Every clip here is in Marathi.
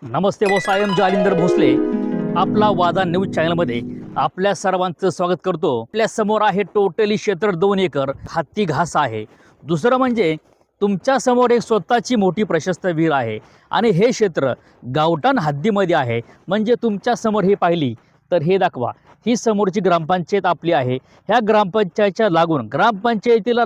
Namaste boss, I am Jalindar Bhosale. आपला वादा न्यूज चॅनलमध्ये आपल्या सर्वांचं स्वागत करतो. आपल्या समोर आहे टोटली क्षेत्र 2 एकर हत्ती घास आहे. दुसरं म्हणजे तुमच्या समोर एक स्वतःची मोठी प्रशस्त विहीर आहे आणि हे क्षेत्र गावठाण हद्दीमध्ये आहे. म्हणजे तुमच्या समोर हे पाहिली तर हे दाखवा, ही समोरची ग्रामपंचायत आपली आहे. ह्या ग्रामपंचायतीला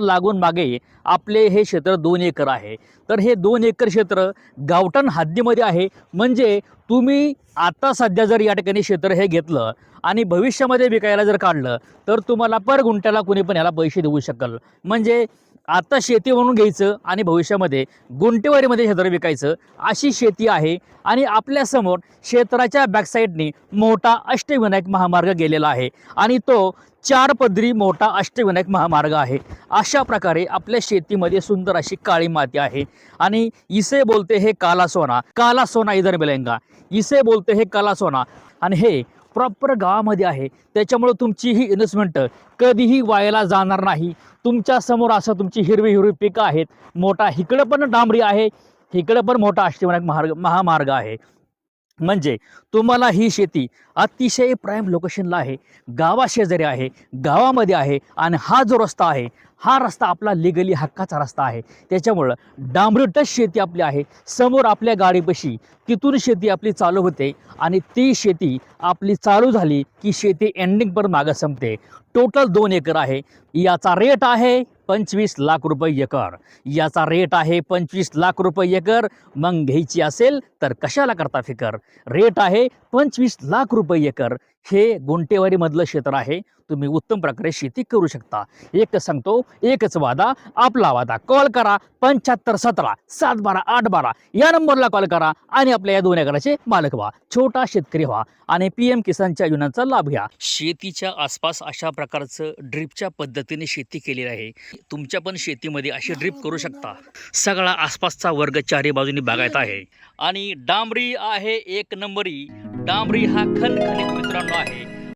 लागून मागे आपले हे क्षेत्र 2 एकर आहे. तर हे 2 एकर क्षेत्र गावठाण हद्दीमध्ये आहे. म्हणजे तुम्ही आता सध्या जर या ठिकाणी क्षेत्र हे घेतलं आणि भविष्यामध्ये विकायला जर काढलं तर तुम्हाला पर गुंठ्याला कोणी पण याला पैसे देऊ शकेल. म्हणजे आता शेती म्हणून घ्यायचं आणि भविष्यामध्ये गुंठेवारीमध्ये क्षेत्र विकायचं, अशी शेती आहे. आणि आपल्यासमोर क्षेत्राच्या बॅकसाईडनी मोठा अष्टविनायक महामार्ग गेलेला आहे आणि तो 4 पदरी मोठा अष्टविनायक महामार्ग आहे. अशा प्रकारे आपल्या शेतीमध्ये सुंदर अशी काळी माती आहे. आणि इसे बोलते हे काला सोना, काला सोना इधर मिलेगा. इसे बोलते हे काला सोना. आणि हे प्रॉपर गावामध्ये आहे. त्याच्यामुळे तुमची ही इन्व्हेस्टमेंट कधीही वायाला जाणार नाही. तुमच्या समोर असं तुमची हिरवी हिरवी पिकं आहेत. मोठा इकडं पण डांबरी आहे, इकडं पण मोठा अष्टविनायक महामार्ग आहे. म्हणजे तुम्हाला ही शेती अतिशय प्राईम लोकेशनला आहे, गावाशेजारी आहे, गावामध्ये आहे. आणि हा जो रस्ता आहे, हा रस्ता आपला लिगली हक्काचा रस्ता आहे. त्याच्यामुळं डांबरी टच शेती आपली आहे. समोर आपल्या गाडीपाशी तिथून शेती आपली चालू होते आणि ती शेती आपली चालू झाली की शेती एंडिंग पण मागं संपते. टोटल 2 एकर आहे. याचा रेट आहे 25 लाख रुपये एकर. याचा रेट आहे 25 लाख रुपये एकर. मग घ्यायची असेल तर कशाला करता फिकर. रेट आहे 25 लाख रुपये एकर. हे गुंठेवारीमधलं क्षेत्र आहे. तुम्ही उत्तम प्रकारे शेती करू शकता. एकच सांगतो, एकच वादा, आपला वादा. कॉल करा 7517 712 812 या नंबरला कॉल करा आणि आपल्या या 2 एकराचे मालक व्हा, छोटा शेतकरी व्हा आणि PM किसानच्या योजनांचा लाभ घ्या. शेतीच्या आसपास अशा प्रकारचं ड्रिपच्या पद्धतीने शेती केलेली आहे. तुमच्या पण शेतीमध्ये अशी ड्रिप करू शकता. सगळा आसपासचा वर्ग चारी बाजूनी बागायत आहे. आणि डांबरी आहे 1 नंबरी. डांबरी हा खणखणीत मित्रांनो आहे.